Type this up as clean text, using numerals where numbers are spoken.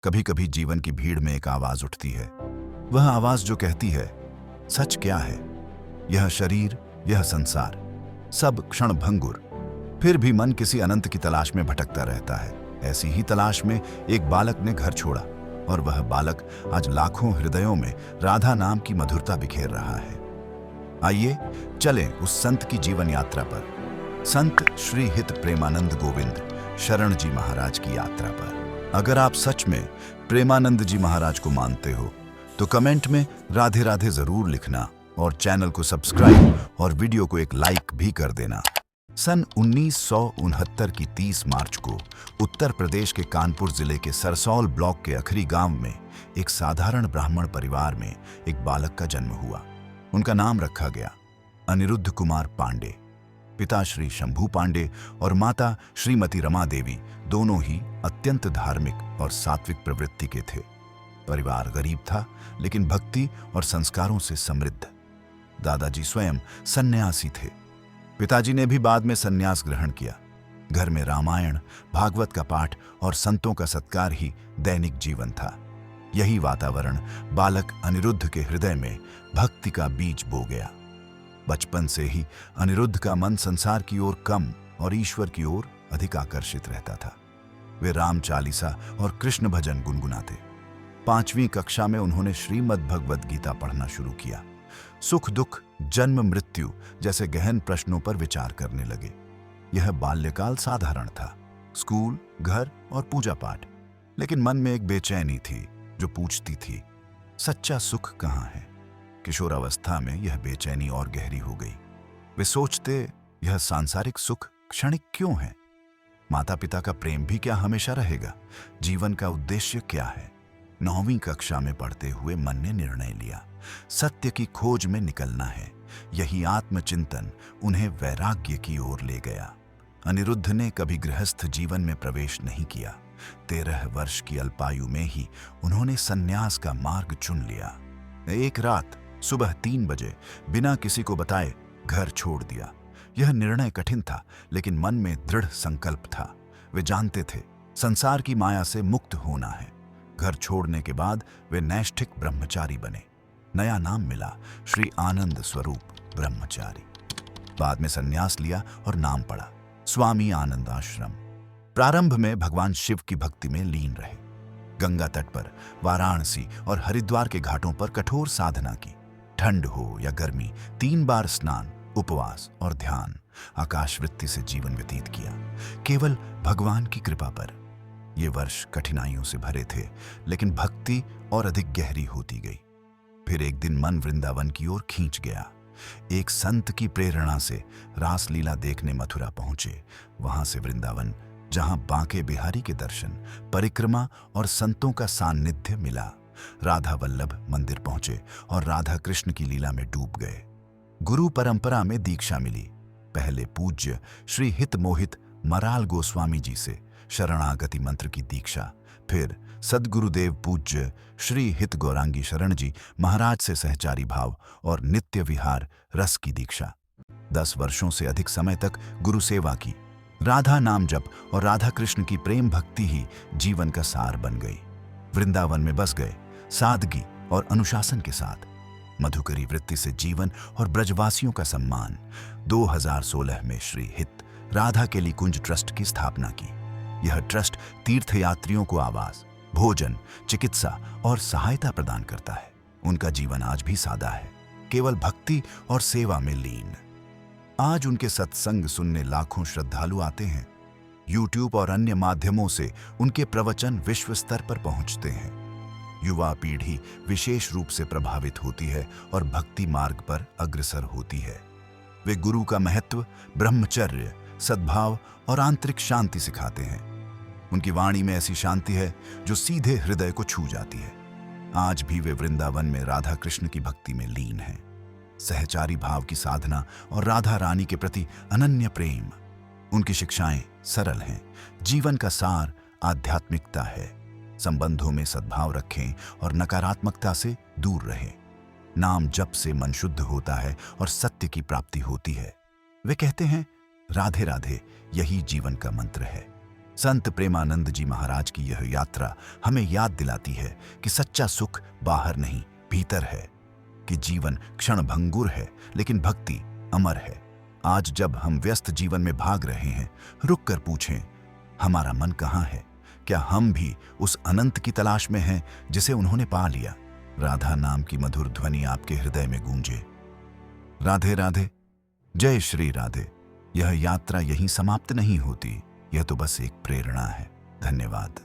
कभी कभी जीवन की भीड़ में एक आवाज उठती है। वह आवाज जो कहती है, सच क्या है? यह शरीर, यह संसार, सब क्षण भंगुर। फिर भी मन किसी अनंत की तलाश में भटकता रहता है। ऐसी ही तलाश में एक बालक ने घर छोड़ा, और वह बालक आज लाखों हृदयों में राधा नाम की मधुरता बिखेर रहा है। आइए चलें उस संत की जीवन यात्रा पर, संत श्री हित प्रेमानंद गोविंद शरण जी महाराज की यात्रा पर। अगर आप सच में प्रेमानंद जी महाराज को मानते हो तो कमेंट में राधे राधे जरूर लिखना, और चैनल को सब्सक्राइब और वीडियो को एक लाइक भी कर देना। सन 1969 की 30 मार्च को उत्तर प्रदेश के कानपुर जिले के सरसौल ब्लॉक के अखरी गांव में एक साधारण ब्राह्मण परिवार में एक बालक का जन्म हुआ। उनका नाम रखा गया अनिरुद्ध कुमार पांडे। पिता श्री शंभू पांडे और माता श्रीमती रमा देवी दोनों ही अत्यंत धार्मिक और सात्विक प्रवृत्ति के थे। परिवार गरीब था, लेकिन भक्ति और संस्कारों से समृद्ध। दादाजी स्वयं सन्यासी थे। पिताजी ने भी बाद में सन्यास ग्रहण किया। घर में रामायण, भागवत का पाठ और संतों का सत्कार ही दैनिक जीवन था। यही वातावरण बालक अनिरुद्ध के हृदय में भक्ति का बीज बो गया। बचपन से ही अनिरुद्ध का मन संसार की ओर कम और ईश्वर की ओर अधिक आकर्षित रहता था। वे राम चालीसा और कृष्ण भजन गुनगुनाते। 5वीं कक्षा में उन्होंने श्रीमद् भगवद गीता पढ़ना शुरू किया। सुख दुख, जन्म मृत्यु जैसे गहन प्रश्नों पर विचार करने लगे। यह बाल्यकाल साधारण था, स्कूल, घर और पूजा पाठ। लेकिन मन में एक बेचैनी थी जो पूछती थी, सच्चा सुख कहाँ है? किशोरावस्था में यह बेचैनी और गहरी हो गई। वे सोचते, यह सांसारिक सुख क्षणिक क्यों है? माता पिता का प्रेम भी क्या हमेशा रहेगा? जीवन का उद्देश्य क्या है? 9वीं कक्षा में पढ़ते हुए मन ने निर्णय लिया, सत्य की खोज में निकलना है। यही आत्मचिंतन उन्हें वैराग्य की ओर ले गया। अनिरुद्ध ने कभी गृहस्थ जीवन में प्रवेश नहीं किया। 13 वर्ष की अल्पायु में ही उन्होंने सन्यास का मार्ग चुन लिया। एक रात सुबह 3 बजे बिना किसी को बताए घर छोड़ दिया। यह निर्णय कठिन था, लेकिन मन में दृढ़ संकल्प था। वे जानते थे, संसार की माया से मुक्त होना है। घर छोड़ने के बाद वे नैष्ठिक ब्रह्मचारी बने। नया नाम मिला, श्री आनंद स्वरूप ब्रह्मचारी। बाद में संन्यास लिया और नाम पड़ा स्वामी आनंद आश्रम। प्रारंभ में भगवान शिव की भक्ति में लीन रहे। गंगा तट पर, वाराणसी और हरिद्वार के घाटों पर कठोर साधना की। ठंड हो या गर्मी, 3 बार स्नान, उपवास और ध्यान, आकाशवृत्ति से जीवन व्यतीत किया, केवल भगवान की कृपा पर। ये वर्ष कठिनाइयों से भरे थे, लेकिन भक्ति और अधिक गहरी होती गई। फिर एक दिन मन वृंदावन की ओर खींच गया। एक संत की प्रेरणा से रासलीला देखने मथुरा पहुंचे। वहां से वृंदावन, जहां बांके बिहारी के दर्शन, परिक्रमा और संतों का सान्निध्य मिला। राधा वल्लभ मंदिर पहुंचे और राधा कृष्ण की लीला में डूब गए। गुरु परंपरा में दीक्षा मिली। पहले पूज्य श्री हित मोहित मराल गोस्वामी जी से शरणागति मंत्र की दीक्षा, फिर सद्गुरुदेव पूज्य श्री हित गौरांगी शरण जी महाराज से सहचारी भाव और नित्य विहार रस की दीक्षा। 10 वर्षों से अधिक समय तक गुरु सेवा की। राधा नाम जप और राधा कृष्ण की प्रेम भक्ति ही जीवन का सार बन गई। वृंदावन में बस गए, सादगी और अनुशासन के साथ। मधुकरी वृत्ति से जीवन और ब्रजवासियों का सम्मान। 2016 में श्री हित राधा केली कुंज ट्रस्ट की स्थापना की। यह ट्रस्ट तीर्थयात्रियों को आवास, भोजन, चिकित्सा और सहायता प्रदान करता है। उनका जीवन आज भी सादा है, केवल भक्ति और सेवा में लीन। आज उनके सत्संग सुनने लाखों श्रद्धालु आते हैं। YouTube और अन्य माध्यमों से उनके प्रवचन विश्व स्तर पर पहुंचते हैं। युवा पीढ़ी विशेष रूप से प्रभावित होती है और भक्ति मार्ग पर अग्रसर होती है। वे गुरु का महत्व, ब्रह्मचर्य, सद्भाव और आंतरिक शांति सिखाते हैं। उनकी वाणी में ऐसी शांति है जो सीधे हृदय को छू जाती है। आज भी वे वृंदावन में राधा कृष्ण की भक्ति में लीन हैं। सहचारी भाव की साधना और राधा रानी के प्रति अनन्य प्रेम। उनकी शिक्षाएं सरल हैं। जीवन का सार आध्यात्मिकता है। संबंधों में सद्भाव रखें और नकारात्मकता से दूर रहें। नाम जप से मन शुद्ध होता है और सत्य की प्राप्ति होती है। वे कहते हैं, राधे राधे यही जीवन का मंत्र है। संत प्रेमानंद जी महाराज की यह यात्रा हमें याद दिलाती है कि सच्चा सुख बाहर नहीं, भीतर है, कि जीवन क्षणभंगुर है लेकिन भक्ति अमर है। आज जब हम व्यस्त जीवन में भाग रहे हैं, रुक कर पूछें, हमारा मन कहाँ है? क्या हम भी उस अनंत की तलाश में हैं जिसे उन्होंने पा लिया? राधा नाम की मधुर ध्वनि आपके हृदय में गूंजे। राधे राधे, जय श्री राधे। यह यात्रा यहीं समाप्त नहीं होती, यह तो बस एक प्रेरणा है। धन्यवाद।